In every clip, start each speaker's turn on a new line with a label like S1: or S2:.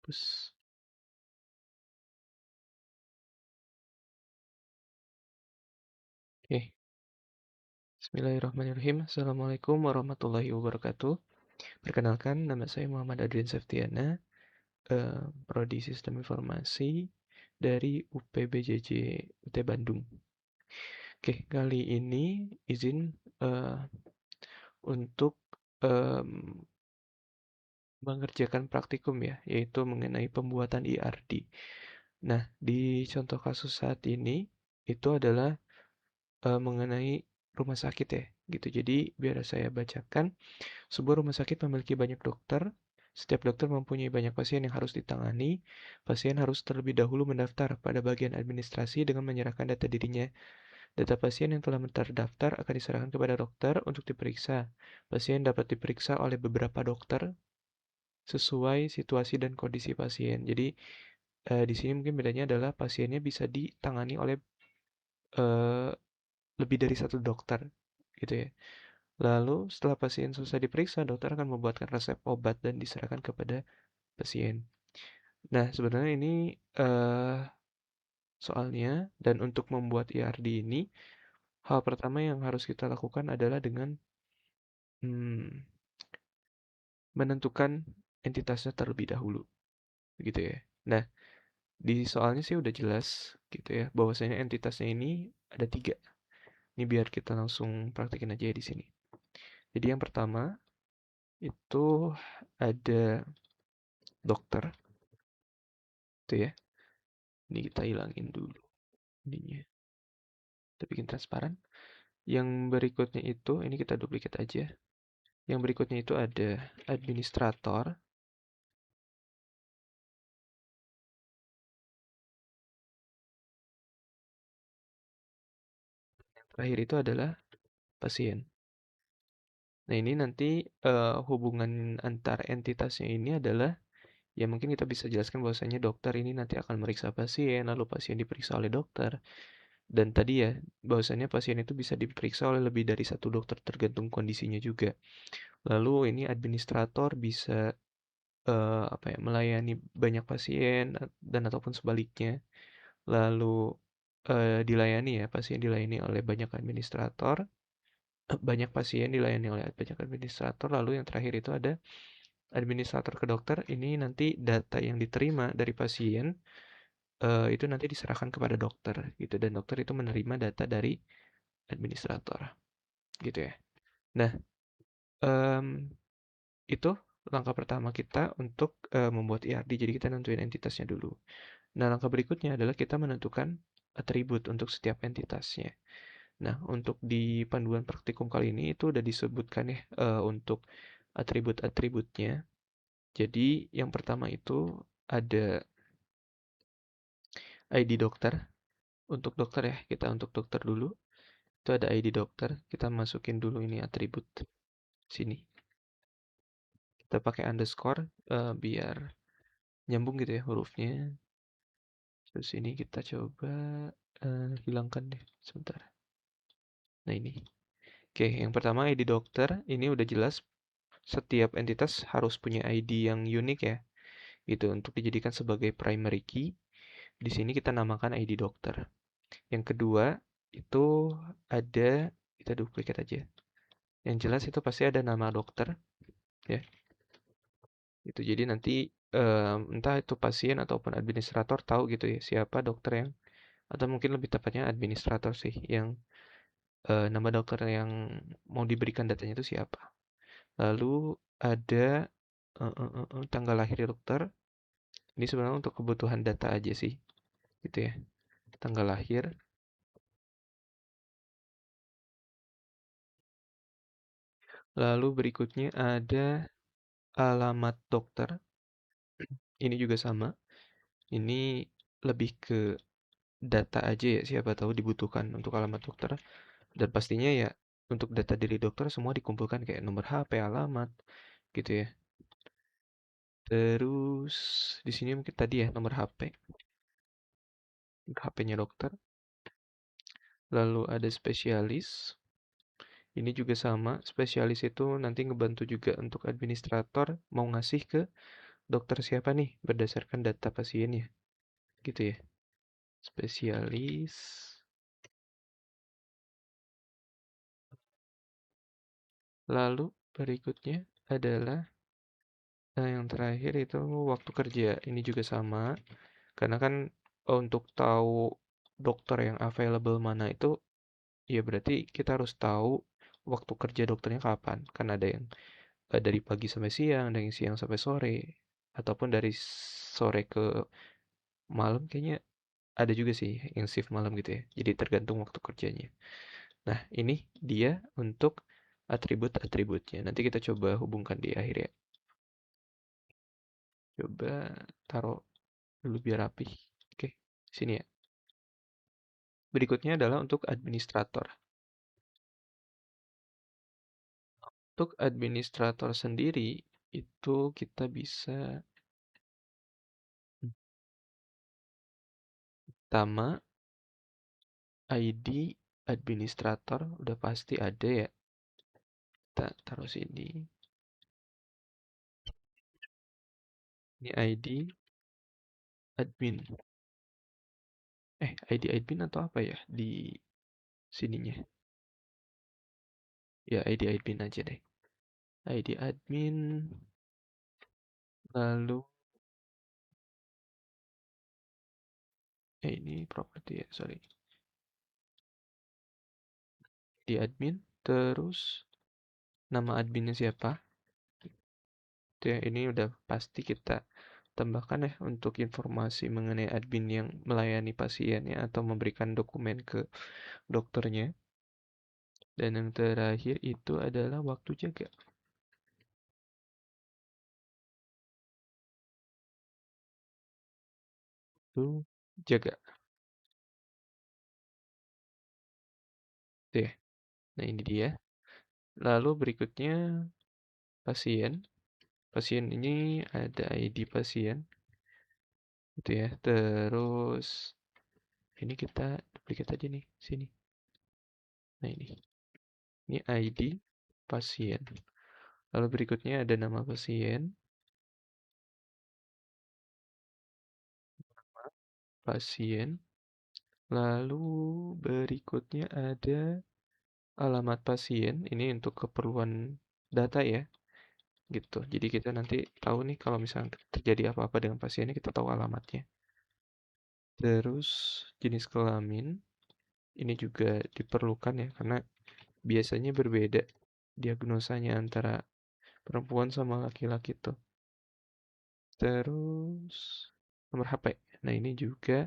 S1: Terus, oke. Bismillahirrahmanirrahim. Assalamualaikum warahmatullahi wabarakatuh. Perkenalkan, nama saya Muhammad Adrian Septiana, Prodi Sistem Informasi dari UPBJJ UT Bandung. Oke, kali ini izin eh, untuk em, mengerjakan praktikum ya, yaitu mengenai pembuatan IRD. Nah, di contoh kasus saat ini itu adalah mengenai rumah sakit ya, gitu. Jadi biar saya bacakan. Sebuah rumah sakit memiliki banyak dokter. Setiap dokter mempunyai banyak pasien yang harus ditangani. Pasien harus terlebih dahulu mendaftar pada bagian administrasi dengan menyerahkan data dirinya. Data pasien yang telah terdaftar akan diserahkan kepada dokter untuk diperiksa. Pasien dapat diperiksa oleh beberapa dokter sesuai situasi dan kondisi pasien. Jadi di sini mungkin bedanya adalah pasiennya bisa ditangani oleh eh, lebih dari satu dokter, gitu ya. Lalu setelah pasien selesai diperiksa, dokter akan membuatkan resep obat dan diserahkan kepada pasien. Nah, sebenarnya ini eh, soalnya dan untuk membuat IRD ini, hal pertama yang harus kita lakukan adalah dengan hmm, menentukan entitasnya terlebih dahulu, gitu ya. Nah, di soalnya sih udah jelas, gitu ya, bahwasanya entitasnya ini ada tiga. Ini biar kita langsung praktekin aja ya di sini. Jadi yang pertama itu ada dokter, tuh ya. Ini kita hilangin dulu ininya. Kita bikin transparan. Yang berikutnya itu, ini kita duplikat aja. Yang berikutnya itu ada administrator. Yang terakhir itu adalah pasien. Nah, ini nanti hubungan antar entitasnya ini adalah ya mungkin kita bisa jelaskan bahwasanya dokter ini nanti akan meriksa pasien, lalu pasien diperiksa oleh dokter. Dan tadi ya, bahwasanya pasien itu bisa diperiksa oleh lebih dari satu dokter tergantung kondisinya juga. Lalu ini administrator bisa apa ya, melayani banyak pasien dan ataupun sebaliknya. Lalu dilayani ya, pasien dilayani oleh banyak administrator, banyak pasien dilayani oleh banyak administrator. Lalu yang terakhir itu ada administrator ke dokter. Ini nanti data yang diterima dari pasien itu nanti diserahkan kepada dokter gitu dan dokter itu menerima data dari administrator gitu ya. Nah, em, itu langkah pertama kita untuk membuat IRD. Jadi kita nentuin entitasnya dulu. Nah, langkah berikutnya adalah kita menentukan atribut untuk setiap entitasnya. Nah, untuk di panduan praktikum kali ini itu udah disebutkan ya untuk atribut-atributnya. Jadi yang pertama itu ada ID dokter. Untuk dokter ya, kita untuk dokter dulu. Itu ada ID dokter. Kita masukin dulu ini atribut sini. Kita pakai underscore biar nyambung gitu ya hurufnya. Terus ini kita coba hilangkan deh sebentar. Nah ini. Oke, yang pertama ID dokter. Ini udah jelas setiap entitas harus punya ID yang unik ya. Gitu untuk dijadikan sebagai primary key. Di sini kita namakan ID dokter. Yang kedua itu ada kita duplikat aja. Yang jelas itu pasti ada nama dokter ya. Itu jadi nanti entah itu pasien ataupun administrator tahu gitu ya siapa dokter yang atau mungkin lebih tepatnya administrator sih yang nama dokter yang mau diberikan datanya itu siapa. Lalu ada tanggal lahir dokter. Ini sebenarnya untuk kebutuhan data aja sih, gitu ya. Tanggal lahir. Lalu berikutnya ada alamat dokter. Ini juga sama. Ini lebih ke data aja ya, siapa tahu dibutuhkan untuk alamat dokter. Dan pastinya ya untuk data diri dokter semua dikumpulkan kayak nomor HP, alamat, gitu ya. Terus di sini mungkin tadi ya nomor HP, HP-nya dokter. Lalu ada spesialis. Ini juga sama, spesialis itu nanti ngebantu juga untuk administrator mau ngasih ke dokter siapa nih berdasarkan data pasiennya, gitu ya. Spesialis, lalu berikutnya adalah yang terakhir itu waktu kerja. Ini juga sama, karena kan untuk tahu dokter yang available mana itu, ya berarti kita harus tahu waktu kerja dokternya kapan. Kan ada yang dari pagi sampai siang, ada yang siang sampai sore, ataupun dari sore ke malam kayaknya ada juga sih yang shift malam gitu ya. Jadi tergantung waktu kerjanya. Nah, ini dia untuk atribut-atributnya. Nanti kita coba hubungkan di akhir ya. Coba taruh dulu biar rapi. Oke, sini ya. Berikutnya adalah untuk administrator. Untuk administrator sendiri, itu kita bisa pertama ID administrator udah pasti ada ya. Kita taruh sini. Ini ID admin. ID admin atau apa ya di sininya? Ya, ID admin aja deh. ID admin, lalu ini properti ya, sorry. Di admin, terus nama adminnya siapa? Itu ya, ini udah pasti kita tambahkan ya untuk informasi mengenai admin yang melayani pasiennya atau memberikan dokumen ke dokternya. Dan yang terakhir itu adalah waktu jaga. Itu jaga. Tuh ya. Nah, ini dia. Lalu berikutnya pasien. Pasien ini ada ID pasien. Itu ya. Terus ini kita duplikat aja nih, sini. Nah, ini. Ini ID pasien. Lalu berikutnya ada nama pasien, pasien. Lalu berikutnya ada alamat pasien. Ini untuk keperluan data ya, gitu. Jadi kita nanti tahu nih kalau misalnya terjadi apa-apa dengan pasiennya, kita tahu alamatnya. Terus jenis kelamin, ini juga diperlukan ya, karena biasanya berbeda diagnosanya antara perempuan sama laki-laki tuh. Terus nomor HP. Nah, ini juga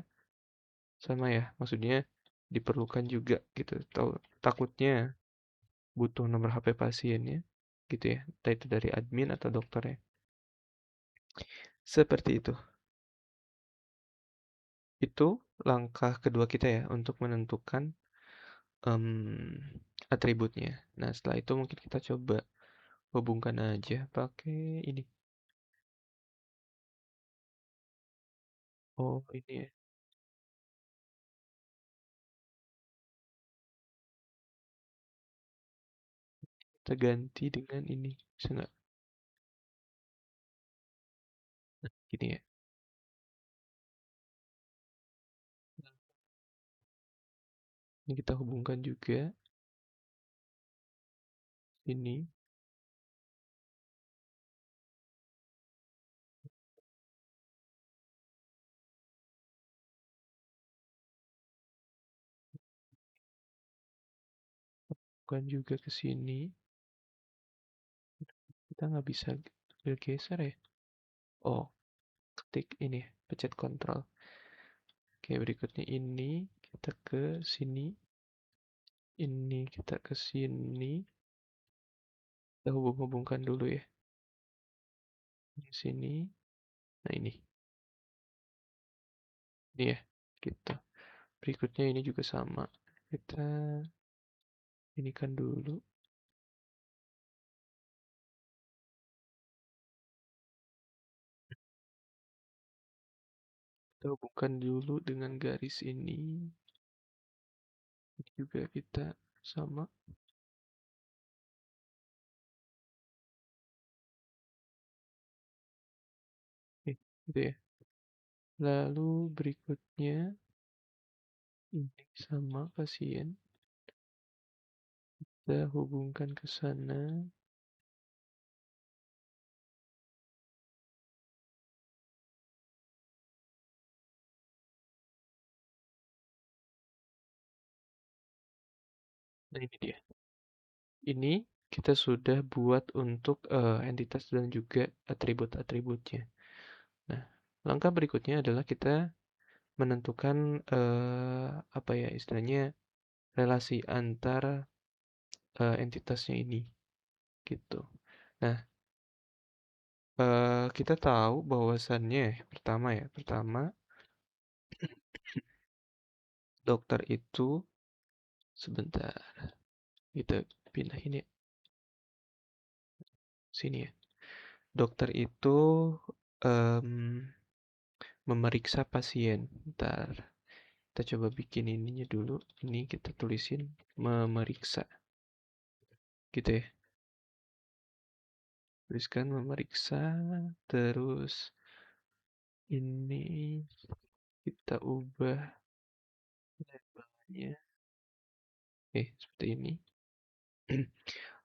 S1: sama ya, maksudnya diperlukan juga gitu. Tahu takutnya butuh nomor HP pasiennya gitu ya. Entah itu dari admin atau dokter ya. Seperti itu. Itu langkah kedua kita ya untuk menentukan atributnya. Nah, setelah itu mungkin kita coba hubungkan aja pakai ini. Oh, ini ya. Kita ganti dengan ini. Bisa nggak? Nah, gini ya. Ini kita hubungkan juga ini. Hubungkan juga ke sini. Kita nggak bisa bergeser ya. Oh, ketik ini, pencet kontrol. Oke, berikutnya ini kita ke sini. Ini kita ke sini. Kita hubung-hubungkan dulu ya. Di sini. Nah, ini ya. Kita. Berikutnya ini juga sama. Kita ini kan dulu. Kita hubungkan dulu dengan garis ini. Ini juga kita sama. gitu ya. Lalu berikutnya ini sama pasien, kita hubungkan ke sana. Nah ini dia. Ini kita sudah buat untuk entitas dan juga atribut-atributnya. Nah, langkah berikutnya adalah kita menentukan apa ya istilahnya relasi antar entitasnya ini gitu. Nah, kita tahu bahwasannya pertama dokter itu sebentar kita pindahin ya sini ya. Dokter itu em, memeriksa pasien. Ntar kita coba bikin ininya dulu. Ini kita tulisin memeriksa gitu ya. Tuliskan memeriksa terus ini kita ubah labelnya. Seperti ini.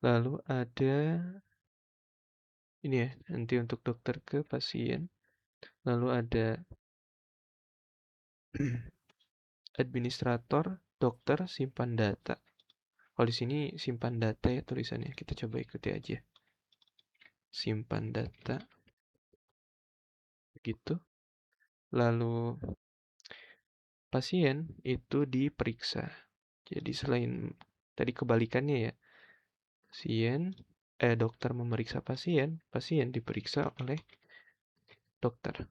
S1: Lalu ada ini ya, nanti untuk dokter ke pasien. Lalu ada administrator, dokter, simpan data. Kalau di sini simpan data ya tulisannya. Kita coba ikuti aja. Simpan data begitu. Lalu pasien itu diperiksa. Jadi selain tadi kebalikannya ya. Dokter memeriksa pasien, pasien diperiksa oleh dokter.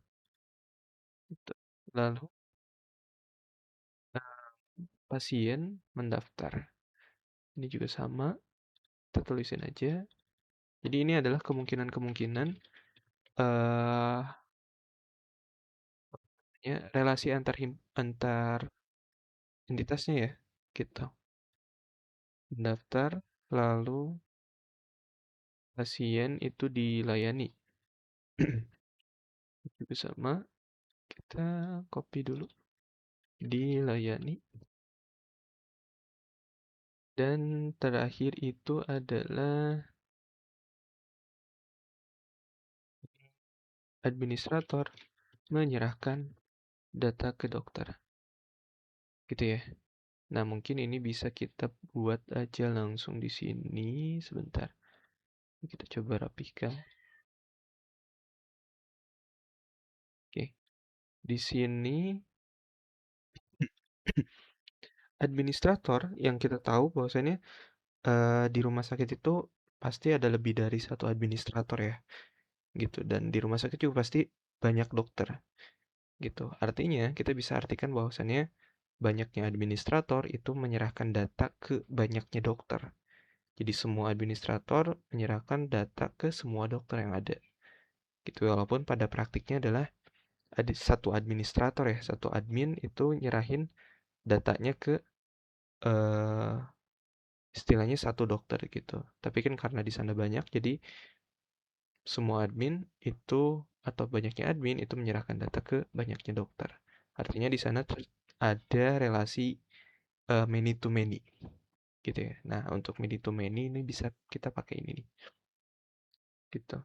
S1: Gitu. Lalu eh, pasien mendaftar. Ini juga sama, kita tulisin aja. Jadi ini adalah kemungkinan-kemungkinan eh ya, relasi antar entitasnya ya, gitu. Mendaftar, lalu pasien itu dilayani. Juga sama, kita copy dulu. Dilayani. Dan terakhir itu adalah administrator menyerahkan data ke dokter. Gitu ya. Nah, mungkin ini bisa kita buat aja langsung di sini sebentar. Kita coba rapihkan. Oke. Di sini administrator yang kita tahu bahwasanya di rumah sakit itu pasti ada lebih dari satu administrator ya, gitu. Dan di rumah sakit juga pasti banyak dokter, gitu. Artinya kita bisa artikan bahwasannya banyaknya administrator itu menyerahkan data ke banyaknya dokter. Jadi semua administrator menyerahkan data ke semua dokter yang ada. Gitu walaupun pada praktiknya adalah ada satu administrator ya, satu admin itu nyerahin datanya ke eh istilahnya satu dokter gitu. Tapi kan karena di sana banyak, jadi semua admin itu atau banyaknya admin itu menyerahkan data ke banyaknya dokter. Artinya di sana ada relasi many to many gitu ya. Nah, untuk many to many ini bisa kita pakai ini nih. Gitu.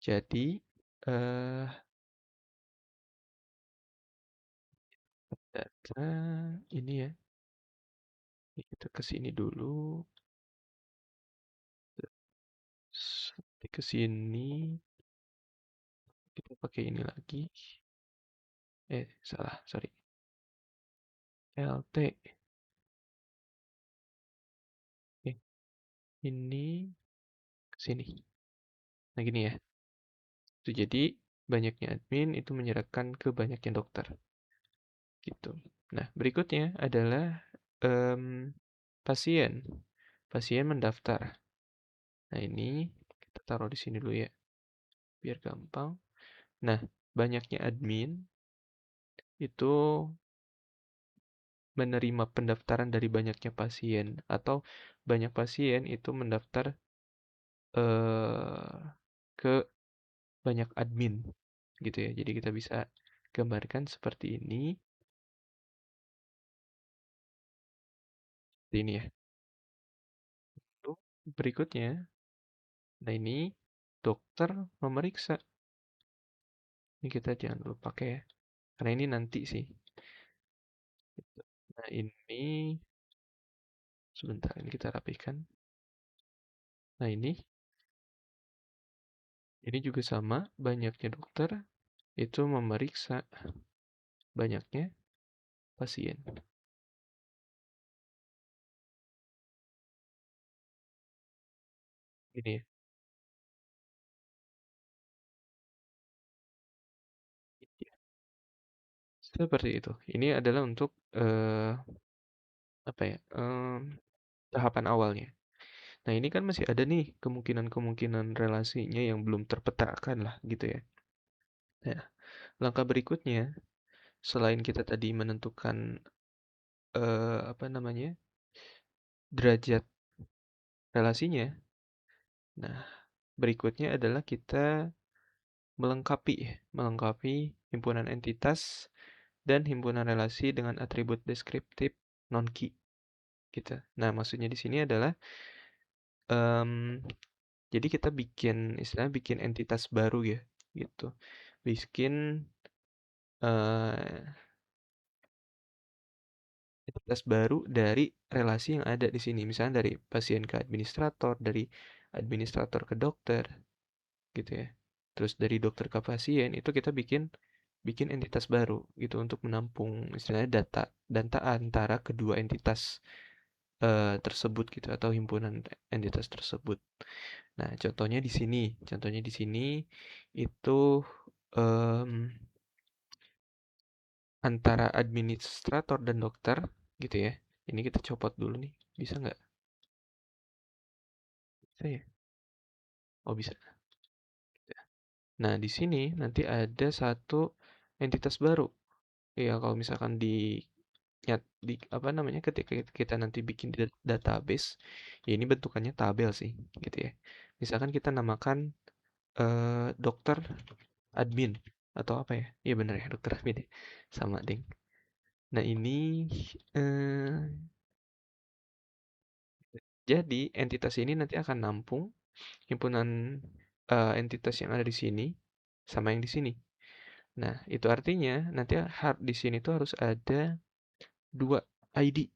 S1: Jadi eh data ini ya. Kita ke sini dulu. Sampai ke sini kita pakai ini lagi. Salah, sorry. LT. Oke, ini ke sini. Nah, gini ya. Itu jadi banyaknya admin itu menyerahkan ke banyaknya dokter. Gitu. Nah, berikutnya adalah em, pasien. Pasien mendaftar. Nah, ini kita taruh di sini dulu ya, biar gampang. Nah, banyaknya admin itu menerima pendaftaran dari banyaknya pasien atau banyak pasien itu mendaftar ke banyak admin gitu ya. Jadi kita bisa gambarkan seperti ini ya. Lalu berikutnya, nah ini dokter memeriksa. Ini kita jangan lupa pakai ya, karena ini nanti sih. Nah ini sebentar ini kita rapikan. Nah ini juga sama, banyaknya dokter itu memeriksa banyaknya pasien. Ini ya. Iya, seperti itu. Ini adalah untuk apa ya? Tahapan awalnya. Nah, ini kan masih ada nih kemungkinan-kemungkinan relasinya yang belum terpetakan lah gitu ya. Nah, langkah berikutnya selain kita tadi menentukan apa namanya? Derajat relasinya. Nah, berikutnya adalah kita melengkapi himpunan entitas dan himpunan relasi dengan atribut deskriptif non-key gitu. Nah, maksudnya di sini adalah em, jadi kita istilahnya bikin entitas baru ya gitu. Bikin eh, entitas baru dari relasi yang ada di sini. Misalnya dari pasien ke administrator, dari administrator ke dokter gitu ya. Terus dari dokter ke pasien itu kita bikin bikin entitas baru gitu untuk menampung istilahnya data antara kedua entitas tersebut gitu atau himpunan entitas tersebut. Nah, contohnya di sini itu em, antara administrator dan dokter gitu ya. Ini kita copot dulu nih, bisa nggak? Bisa ya? Oh bisa. Nah, di sini nanti ada satu entitas baru. Ya, kalau misalkan di apa namanya ketika kita nanti bikin database, ya ini bentukannya tabel sih, gitu ya. Misalkan kita namakan dokter admin atau apa ya? Iya bener ya, dokter admin ya. Sama ding. Nah ini eh, jadi entitas ini nanti akan nampung himpunan entitas yang ada di sini sama yang di sini. Nah, itu artinya nanti di sini tuh harus ada dua ID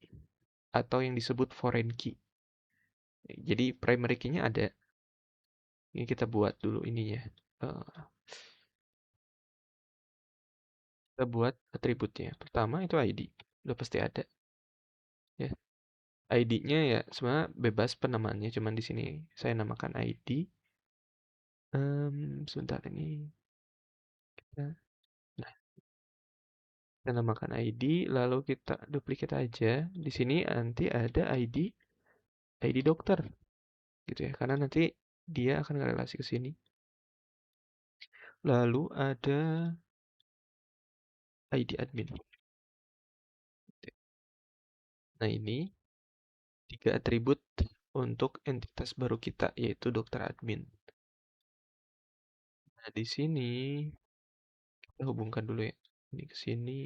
S1: atau yang disebut foreign key. Jadi primary key-nya ada. Ini kita buat dulu ininya. Eh, kita buat atributnya. Pertama itu ID. Udah pasti ada ya. ID-nya ya sebenarnya bebas penamaannya, cuman di sini saya namakan ID. Sebentar ini kita, nah, kita namakan ID, lalu kita duplicate aja. Di sini nanti ada ID dokter, gitu ya, karena nanti dia akan ngerelasi ke sini. Lalu ada ID admin. Nah ini tiga atribut untuk entitas baru kita, yaitu dokter admin. Nah di sini kita hubungkan dulu ya. Ini ke sini,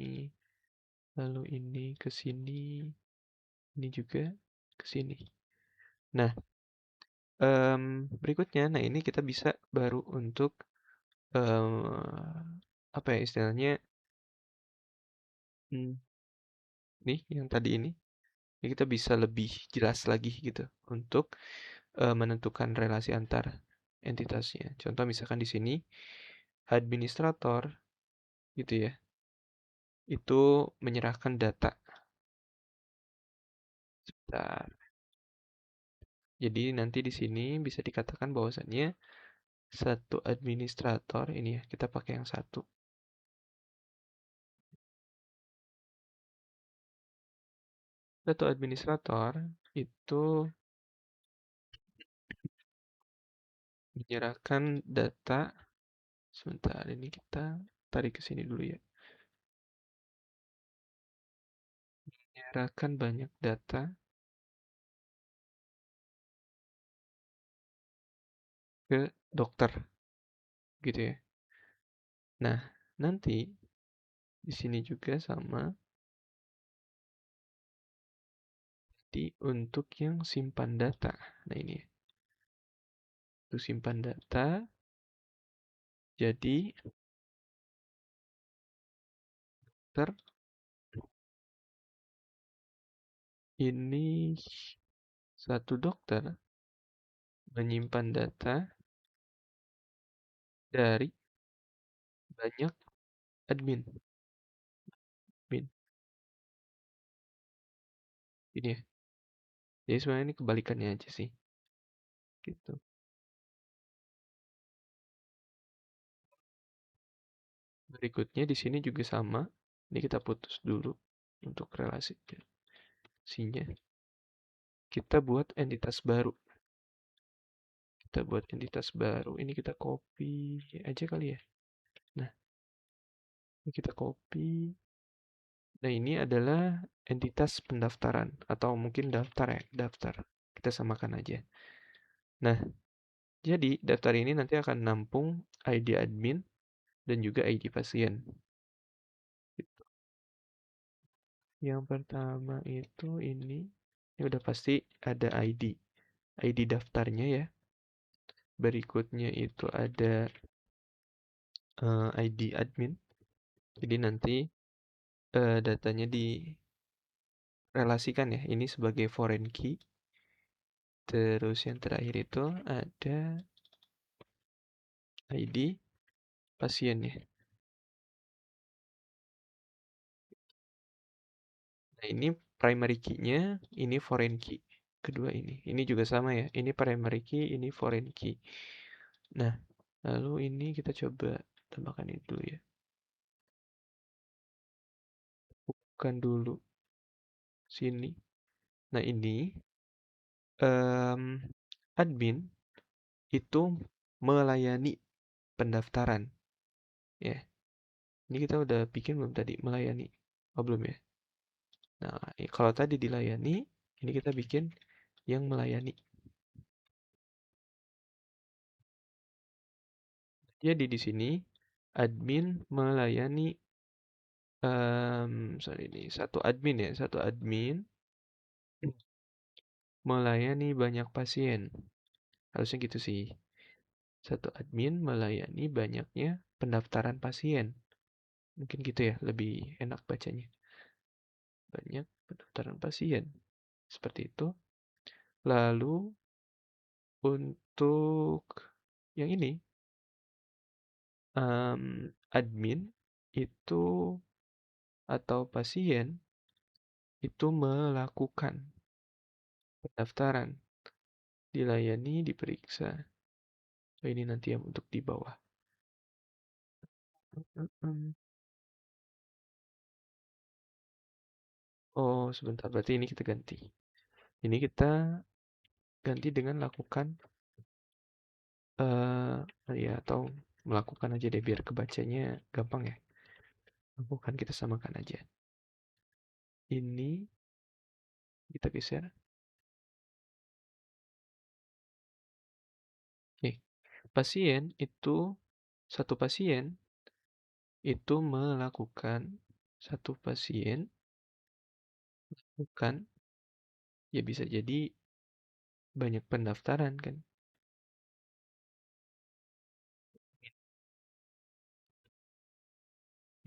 S1: lalu ini ke sini, ini juga ke sini. Nah, berikutnya, nah ini kita bisa baru untuk apa ya istilahnya? Hmm, nih yang tadi ini kita bisa lebih jelas lagi gitu untuk menentukan relasi antar entitasnya. Contoh misalkan di sini administrator gitu ya, itu menyerahkan data. Sebentar. Jadi nanti di sini bisa dikatakan bahwasannya satu administrator ini ya, kita pakai yang satu. Satu administrator itu menyerahkan data. Sebentar, ini kita tarik ke sini dulu ya. Menyerahkan banyak data ke dokter gitu ya. Nah, nanti di sini juga sama, untuk yang simpan data. Nah, ini untuk simpan data. Jadi, ter ini satu dokter menyimpan data dari banyak admin. Admin. Ini ya. Jadi sebenarnya ini kebalikannya aja sih. Gitu. Berikutnya di sini juga sama. Ini kita putus dulu untuk relasinya. Kita buat entitas baru. Kita buat entitas baru. Ini kita copy aja kali ya. Nah, ini kita copy. Nah, ini adalah entitas pendaftaran atau mungkin daftar ya, daftar. Kita samakan aja. Nah, jadi daftar ini nanti akan nampung ID admin dan juga ID pasien. Yang pertama itu ini udah pasti ada ID daftarnya ya. Berikutnya itu ada ID admin. Jadi nanti datanya direlasikan ya. Ini sebagai foreign key. Terus yang terakhir itu ada ID pasiennya. Nah, ini primary key-nya, ini foreign key. Kedua ini. Ini juga sama ya. Ini primary key, ini foreign key. Nah, lalu ini kita coba tambahkan itu dulu ya. Bukan dulu sini. Nah, ini admin itu melayani pendaftaran ya. Ini kita udah bikin belum tadi melayani? Oh, belum ya. Nah, kalau tadi dilayani, ini kita bikin yang melayani. Jadi di sini admin melayani sorry ini satu admin ya, satu admin melayani banyak pasien. Harusnya gitu sih. Satu admin melayani banyaknya pendaftaran pasien. Mungkin gitu ya, lebih enak bacanya. Banyak pendaftaran pasien. Seperti itu. Lalu untuk yang ini, admin itu atau pasien itu melakukan pendaftaran, dilayani, diperiksa. Oh, ini nanti yang untuk di bawah. Oh, sebentar. Berarti ini kita ganti. Ini kita ganti dengan lakukan, ya atau melakukan aja deh biar kebacanya gampang ya. Lakukan kita samakan aja. Ini kita geser. Oke. Pasien itu satu pasien itu melakukan satu pasien bukan ya bisa jadi banyak pendaftaran kan.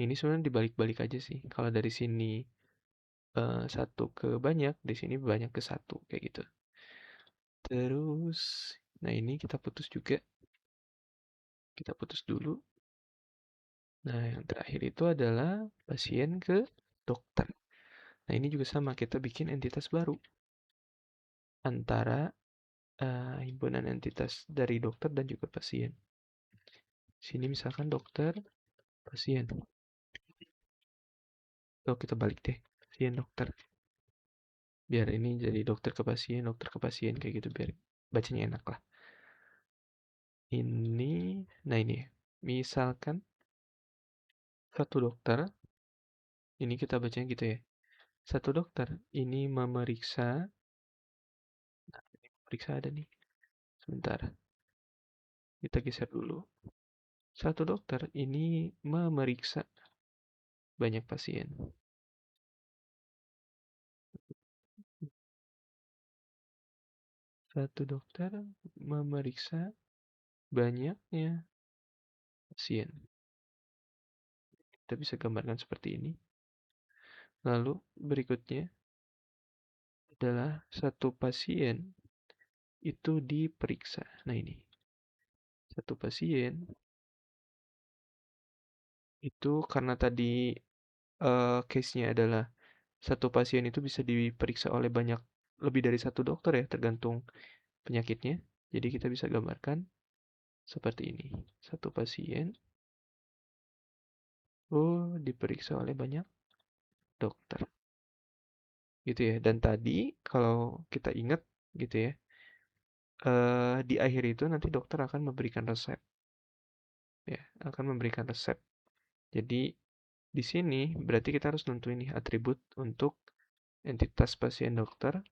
S1: Ini sebenarnya dibalik-balik aja sih. Kalau dari sini satu ke banyak, di sini banyak ke satu kayak gitu. Terus, nah ini kita putus juga. Kita putus dulu. Nah, yang terakhir itu adalah pasien ke dokter. Nah, ini juga sama, kita bikin entitas baru antara himpunan entitas dari dokter dan juga pasien. Sini misalkan dokter, pasien. Oh, kita balik deh. Pasien dokter. Biar ini jadi dokter ke pasien kayak gitu biar bacanya enak lah. Ini, nah ini, misalkan satu dokter, ini kita bacanya gitu ya. Satu dokter ini memeriksa, nah ini memeriksa ada nih. Sebentar, kita geser dulu. Satu dokter ini memeriksa banyak pasien. Satu dokter memeriksa banyaknya pasien. Kita bisa gambarkan seperti ini. Lalu berikutnya adalah satu pasien itu diperiksa. Nah ini, satu pasien itu karena tadi case-nya adalah satu pasien itu bisa diperiksa oleh lebih dari satu dokter ya, tergantung penyakitnya. Jadi kita bisa gambarkan seperti ini. Satu pasien, diperiksa oleh banyak dokter. Gitu ya. Dan tadi kalau kita ingat gitu ya, di akhir itu nanti dokter akan memberikan resep. Ya, akan memberikan resep. Jadi di sini berarti kita harus nentuin nih atribut untuk entitas pasien dokter.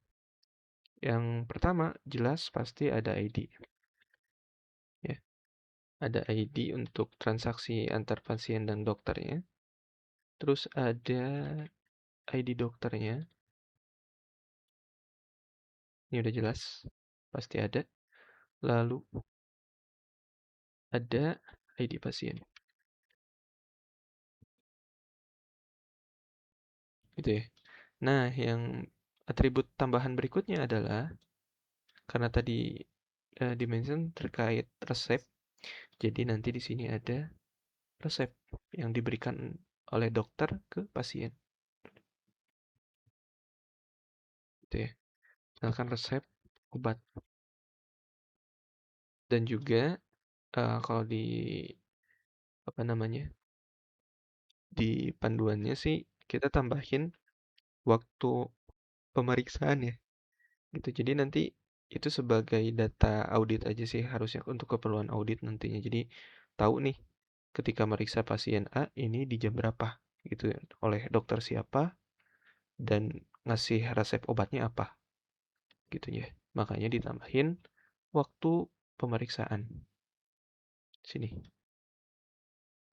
S1: Yang pertama jelas pasti ada ID. Ya, ada ID untuk transaksi antar pasien dan dokternya. Terus ada ID dokternya. Ini udah jelas, pasti ada. Lalu ada ID pasien. Gitu ya. Nah, yang atribut tambahan berikutnya adalah karena tadi dimention terkait resep. Jadi nanti di sini ada resep yang diberikan oleh dokter ke pasien. Gitu ya. Misalkan resep obat. Dan juga kalau di apa namanya? Di panduannya sih kita tambahin waktu pemeriksaan ya. Gitu. Jadi nanti itu sebagai data audit aja sih harusnya untuk keperluan audit nantinya. Jadi tahu nih ketika meriksa pasien A ini di jam berapa gitu ya, oleh dokter siapa dan ngasih resep obatnya apa gitu ya. Makanya ditambahin waktu pemeriksaan. Sini,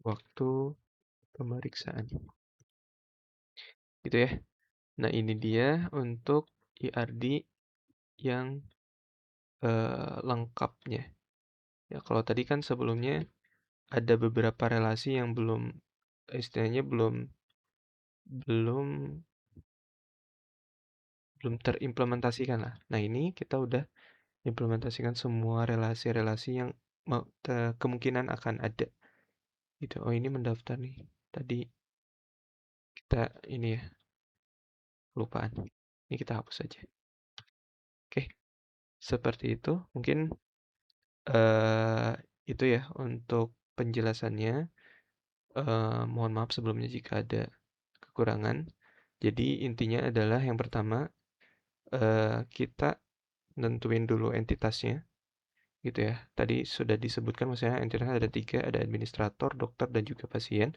S1: waktu pemeriksaan. Gitu ya. Nah, ini dia untuk IRD yang lengkapnya. Ya, kalau tadi kan sebelumnya ada beberapa relasi yang belum istilahnya belum belum belum terimplementasikan lah. Nah, ini kita udah implementasikan semua relasi-relasi yang kemungkinan akan ada gitu. Oh, ini mendaftar nih. Tadi kita ini ya, kelupaan. Ini kita hapus aja. Oke, seperti itu. Mungkin eh itu ya untuk penjelasannya. Mohon maaf sebelumnya jika ada kekurangan. Jadi intinya adalah yang pertama kita nentuin dulu entitasnya gitu ya. Tadi sudah disebutkan maksudnya entitasnya ada 3, ada administrator, dokter, dan juga pasien.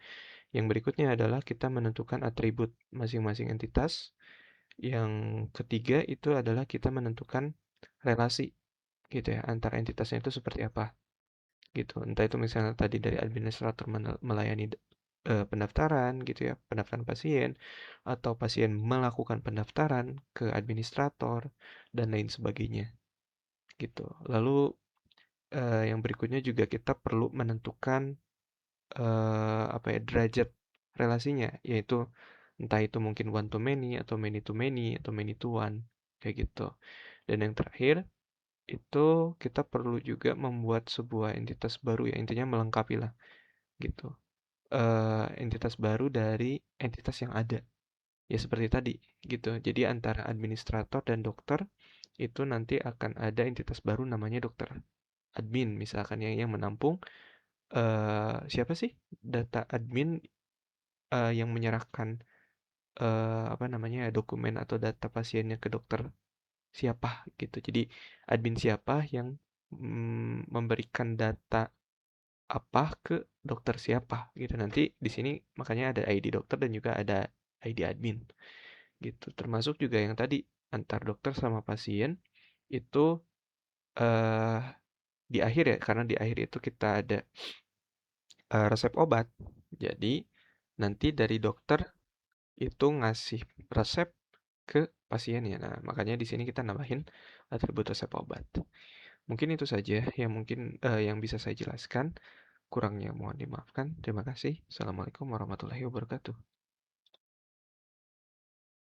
S1: Yang berikutnya adalah kita menentukan atribut masing-masing entitas. Yang ketiga itu adalah kita menentukan relasi gitu ya antara entitasnya itu seperti apa gitu. Entah itu misalnya tadi dari administrator melayani pendaftaran gitu ya, pendaftaran pasien, atau pasien melakukan pendaftaran ke administrator dan lain sebagainya gitu. Lalu yang berikutnya juga kita perlu menentukan apa ya derajat relasinya, yaitu entah itu mungkin one to many atau many to many atau many to one kayak gitu. Dan yang terakhir itu kita perlu juga membuat sebuah entitas baru ya, intinya melengkapi lah gitu. Entitas baru dari entitas yang ada. Ya seperti tadi gitu. Jadi antara administrator dan dokter itu nanti akan ada entitas baru namanya dokter admin misalkan yang menampung siapa sih data admin yang menyerahkan apa namanya dokumen atau data pasiennya ke dokter siapa gitu. Jadi admin siapa yang memberikan data apa ke dokter siapa gitu. Nanti di sini makanya ada ID dokter dan juga ada ID admin gitu. Termasuk juga yang tadi antar dokter sama pasien itu eh di akhir ya, karena di akhir itu kita ada resep obat. Jadi, nanti dari dokter itu ngasih resep ke pasiennya. Nah, makanya di sini kita nambahin atribut resep obat. Mungkin itu saja yang yang bisa saya jelaskan. Kurangnya mohon dimaafkan. Terima kasih. Assalamualaikum warahmatullahi wabarakatuh.